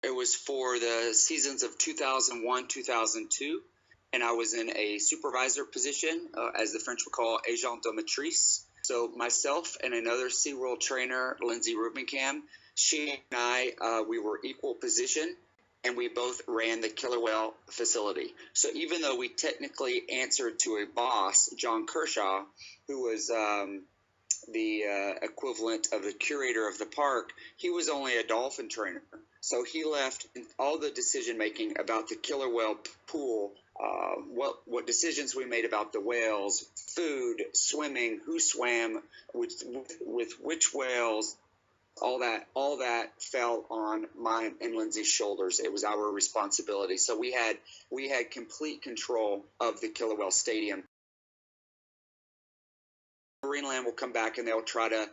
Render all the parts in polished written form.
It was for the seasons of 2001, 2002, and I was in a supervisor position, as the French would call agent de maîtrise. So myself and another SeaWorld trainer, Lindsay Rubenkamp, she and I, we were equal position, and we both ran the killer whale facility. So even though we technically answered to a boss, John Kershaw, who was the equivalent of the curator of the park, he was only a dolphin trainer. So he left all the decision making about the killer whale pool, what decisions we made about the whales, food, swimming, who swam with which whales. All that fell on mine and Lindsay's shoulders. It was our responsibility. So we had complete control of the killer whale stadium. Marineland will come back and they'll try to,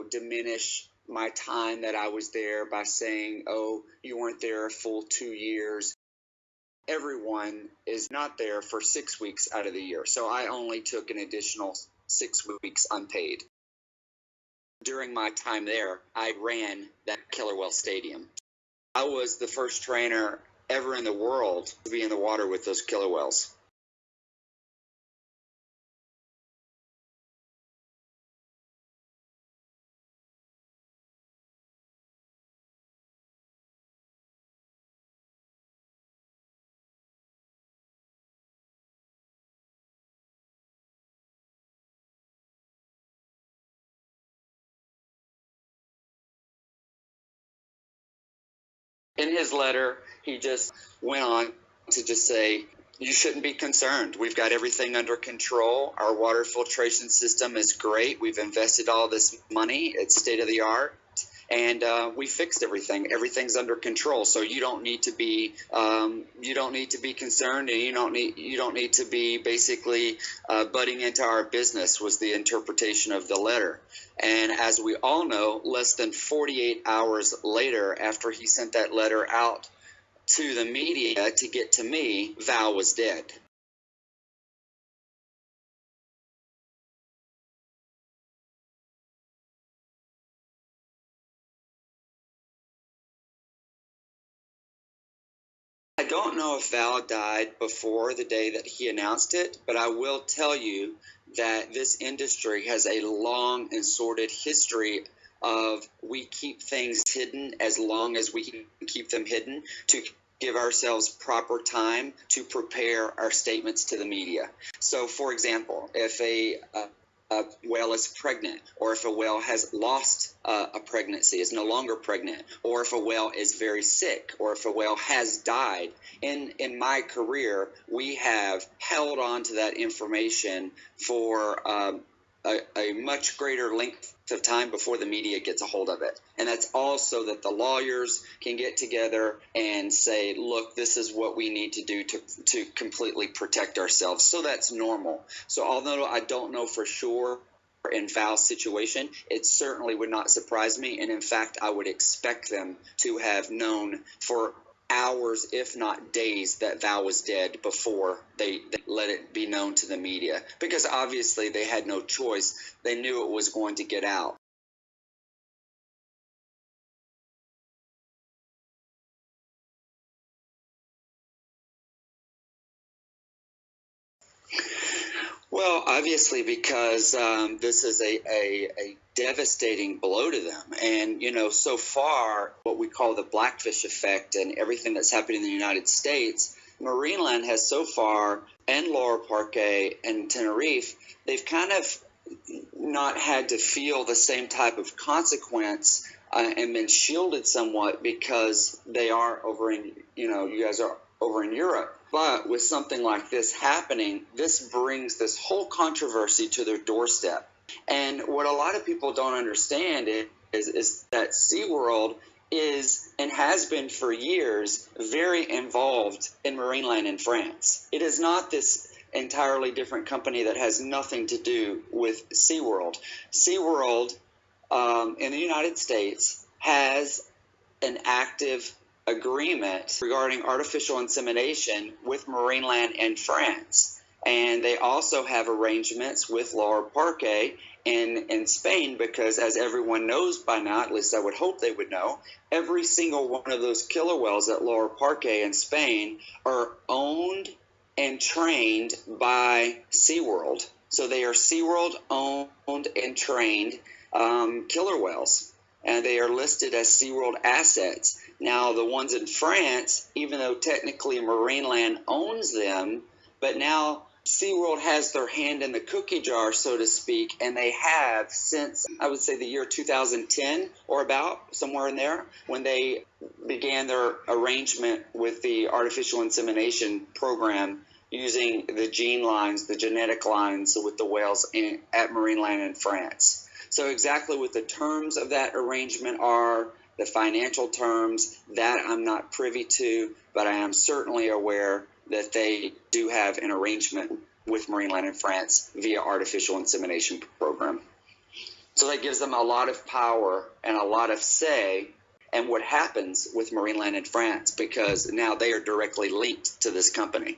diminish my time that I was there by saying, oh, you weren't there a full 2 years. Everyone is not there for 6 weeks out of the year. So I only took an additional 6 weeks unpaid. During my time there, I ran that killer whale stadium. I was the first trainer ever in the world to be in the water with those killer whales. In his letter, he just went on to just say, you shouldn't be concerned. We've got everything under control. Our water filtration system is great. We've invested all this money. It's state of the art. And we fixed everything. Everything's under control. So you don't need to be concerned, and you don't need to be basically butting into our business. Was the interpretation of the letter. And as we all know, less than 48 hours later, after he sent that letter out to the media to get to me, Val was dead. I don't know if Val died before the day that he announced it, but I will tell you that this industry has a long and sordid history of we keep things hidden as long as we can keep them hidden to give ourselves proper time to prepare our statements to the media. So, for example, if a whale is pregnant, or if a whale has lost a pregnancy, is no longer pregnant, or if a whale is very sick, or if a whale has died. In my career, we have held on to that information for a much greater length of time before the media gets a hold of it. And that's also that the lawyers can get together and say, look, this is what we need to do to completely protect ourselves. So that's normal. So although I don't know for sure in Val's situation, it certainly would not surprise me. And in fact, I would expect them to have known for hours, if not days, that Val was dead before they let it be known to the media, because obviously they had no choice. They knew it was going to get out. Well, obviously, because this is a devastating blow to them. And, so far, what we call the blackfish effect and everything that's happening in the United States, Marineland has so far, and Laura Parque and Tenerife, they've kind of not had to feel the same type of consequence and been shielded somewhat because they are over in, you guys are over in Europe. But with something like this happening, this brings this whole controversy to their doorstep. And what a lot of people don't understand is that SeaWorld is and has been for years very involved in Marineland in France. It is not this entirely different company that has nothing to do with SeaWorld. SeaWorld in the United States has an active agreement regarding artificial insemination with Marineland and France. And they also have arrangements with Laura Parque in Spain, because as everyone knows by now, at least I would hope they would know, every single one of those killer whales at Lower Parque in Spain are owned and trained by SeaWorld. So they are SeaWorld owned and trained killer whales, and they are listed as SeaWorld assets. Now, the ones in France, even though technically Marineland owns them, but now SeaWorld has their hand in the cookie jar, so to speak, and they have since, I would say, the year 2010 or about, somewhere in there, when they began their arrangement with the artificial insemination program using the gene lines, the genetic lines with the whales at Marineland in France. So exactly what the terms of that arrangement are, the financial terms, that I'm not privy to, but I am certainly aware that they do have an arrangement with Marineland in France via artificial insemination program. So that gives them a lot of power and a lot of say in what happens with Marineland in France, because now they are directly linked to this company.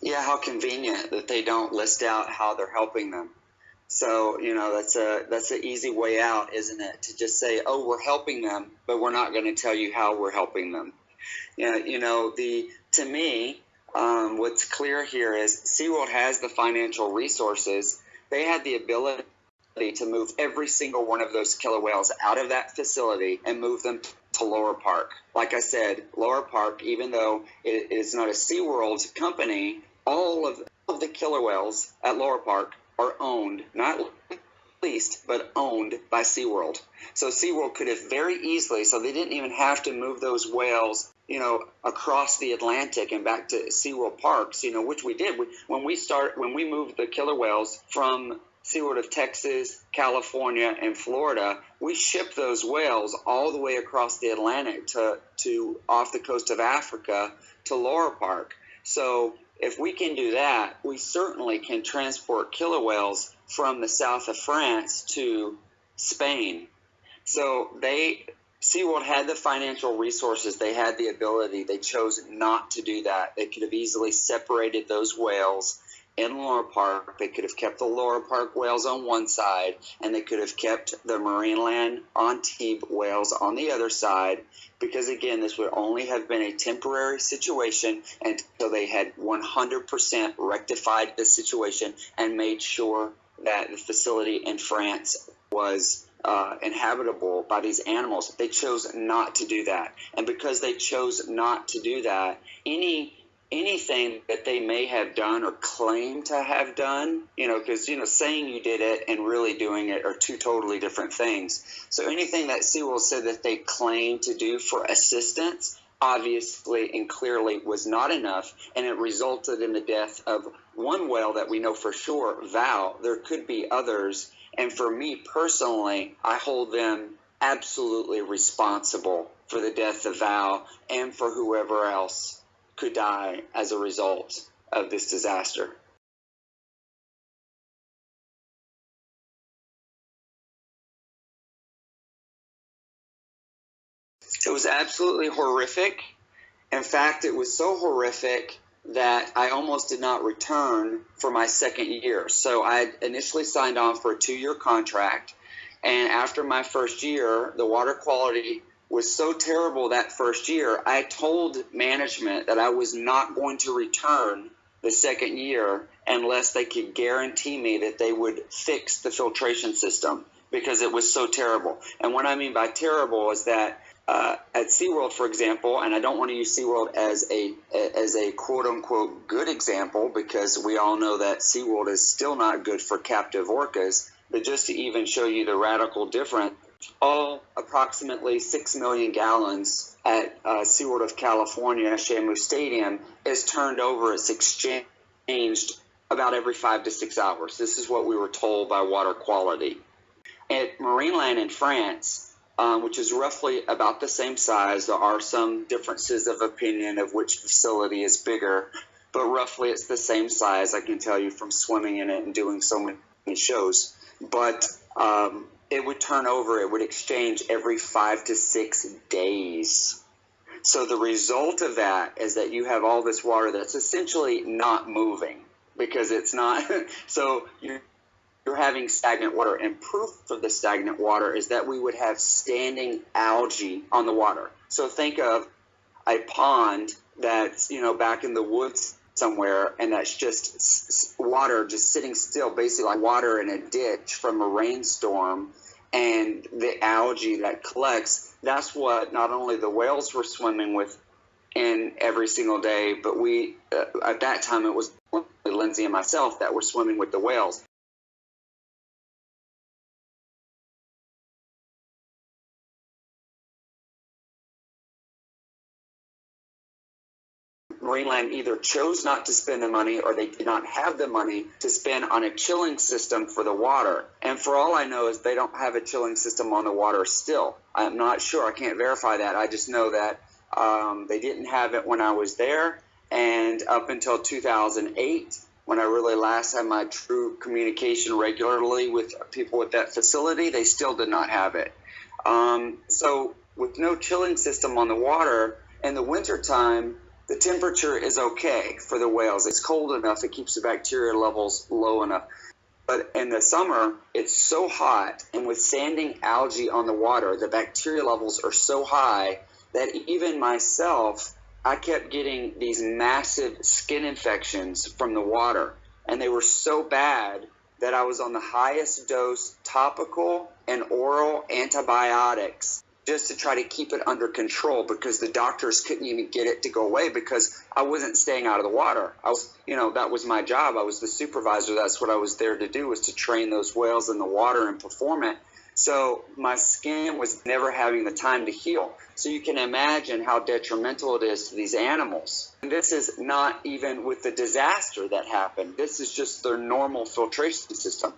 Yeah, how convenient that they don't list out how they're helping them. So, that's an easy way out, isn't it? To just say, oh, we're helping them, but we're not going to tell you how we're helping them. To me, what's clear here is SeaWorld has the financial resources. They had the ability to move every single one of those killer whales out of that facility and move them to Lower Park. Like I said, Lower Park, even though it is not a SeaWorld company, all of the killer whales at Lower Park are owned, not leased, but owned by SeaWorld. So SeaWorld could have very easily, so they didn't even have to move those whales, across the Atlantic and back to SeaWorld parks, which we did. When we moved the killer whales from SeaWorld of Texas, California, and Florida, we shipped those whales all the way across the Atlantic to off the coast of Africa to Lower Park. So if we can do that, we certainly can transport killer whales from the south of France to Spain. So SeaWorld had the financial resources. They had the ability. They chose not to do that. They could have easily separated those whales in Lower Park. They could have kept the Lower Park whales on one side, and they could have kept the Marineland Antibes whales on the other side, because, again, this would only have been a temporary situation until they had 100% rectified the situation and made sure that the facility in France was inhabitable by these animals. They chose not to do that. And because they chose not to do that, anything that they may have done or claim to have done, because, saying you did it and really doing it are two totally different things. So anything that SeaWorld said that they claimed to do for assistance, obviously and clearly was not enough, and it resulted in the death of one whale that we know for sure, Val. There could be others, and for me personally, I hold them absolutely responsible for the death of Val and for whoever else could die as a result of this disaster. It was absolutely horrific. In fact, it was so horrific that I almost did not return for my second year. So I had initially signed on for a 2-year contract, and after my first year, the water quality was so terrible that first year, I told management that I was not going to return the second year unless they could guarantee me that they would fix the filtration system, because it was so terrible. And what I mean by terrible is that at SeaWorld, for example, and I don't want to use SeaWorld as a quote-unquote good example, because we all know that SeaWorld is still not good for captive orcas, but just to even show you the radical difference, all approximately 6 million gallons at SeaWorld of California, Shamu Stadium, is turned over. It's exchanged about every 5 to 6 hours. This is what we were told by water quality. At Marineland in France, which is roughly about the same size, there are some differences of opinion of which facility is bigger, but roughly it's the same size, I can tell you from swimming in it and doing so many shows. But it would turn over, it would exchange every 5 to 6 days. So the result of that is that you have all this water that's essentially not moving because it's not. So you're having stagnant water, and proof of the stagnant water is that we would have standing algae on the water. So think of a pond that's, back in the woods somewhere, and that's just water just sitting still, basically like water in a ditch from a rainstorm, and the algae that collects, that's what not only the whales were swimming with in every single day, but we, at that time, it was Lindsay and myself that were swimming with the whales. Marineland either chose not to spend the money or they did not have the money to spend on a chilling system for the water. And for all I know is they don't have a chilling system on the water still. I'm not sure. I can't verify that. I just know that they didn't have it when I was there. And up until 2008, when I really last had my true communication regularly with people at that facility, they still did not have it. So with no chilling system on the water in the wintertime, the temperature is okay for the whales. It's cold enough. It keeps the bacteria levels low enough. But in the summer, it's so hot, and with standing algae on the water, the bacteria levels are so high that even myself, I kept getting these massive skin infections from the water. And they were so bad that I was on the highest dose topical and oral antibiotics just to try to keep it under control, because the doctors couldn't even get it to go away because I wasn't staying out of the water. I was, that was my job. I was the supervisor. That's what I was there to do, was to train those whales in the water and perform it. So my skin was never having the time to heal. So you can imagine how detrimental it is to these animals. And this is not even with the disaster that happened. This is just their normal filtration system.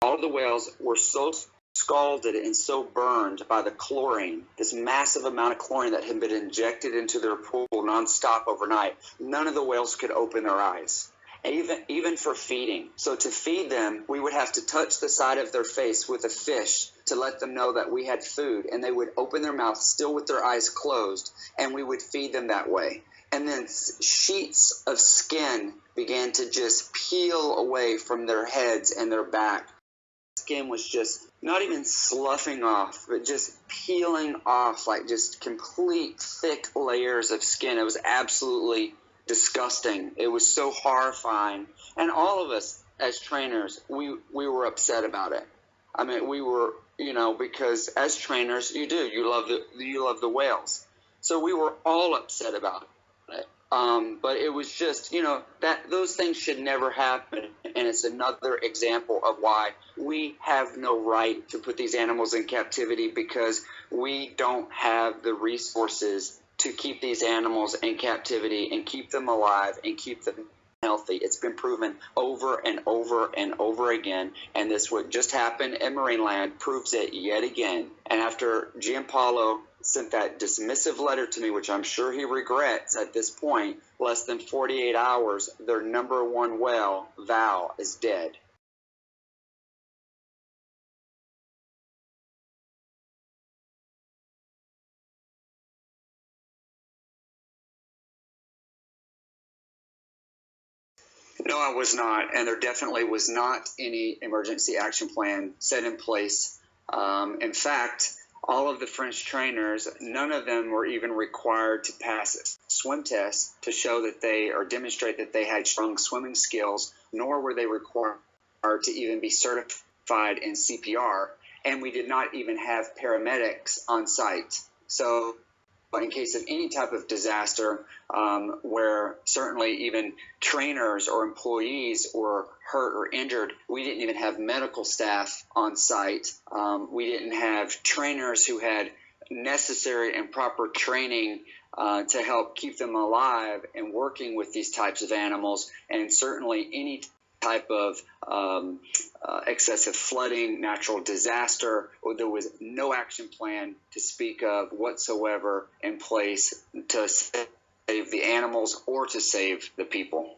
All of the whales were so scalded and so burned by the chlorine, this massive amount of chlorine that had been injected into their pool nonstop overnight, none of the whales could open their eyes, even for feeding. So to feed them, we would have to touch the side of their face with a fish to let them know that we had food, and they would open their mouth still with their eyes closed, and we would feed them that way. And then sheets of skin began to just peel away from their heads and their back. Skin was just not even sloughing off, but just peeling off, like just complete thick layers of skin. It was absolutely disgusting. It was so horrifying. And all of us as trainers, we were upset about it. I mean, we were, because as trainers, you love the whales. So we were all upset about it. But it was just, that those things should never happen. And it's another example of why we have no right to put these animals in captivity, because we don't have the resources to keep these animals in captivity and keep them alive and keep them healthy. It's been proven over and over and over again, and this what just happened in Marineland proves it yet again. And after Gianpaolo sent that dismissive letter to me, which I'm sure he regrets at this point, less than 48 hours, their number one whale, Val, is dead. No, I was not, and there definitely was not any emergency action plan set in place. In fact, all of the French trainers, none of them were even required to pass swim tests to show that they, or demonstrate that they had strong swimming skills, nor were they required to even be certified in CPR, and we did not even have paramedics on site. So in case of any type of disaster, where certainly even trainers or employees were hurt or injured, we didn't even have medical staff on site. We didn't have trainers who had necessary and proper training to help keep them alive and working with these types of animals, and certainly any type of excessive flooding, natural disaster, or there was no action plan to speak of whatsoever in place to save the animals or to save the people.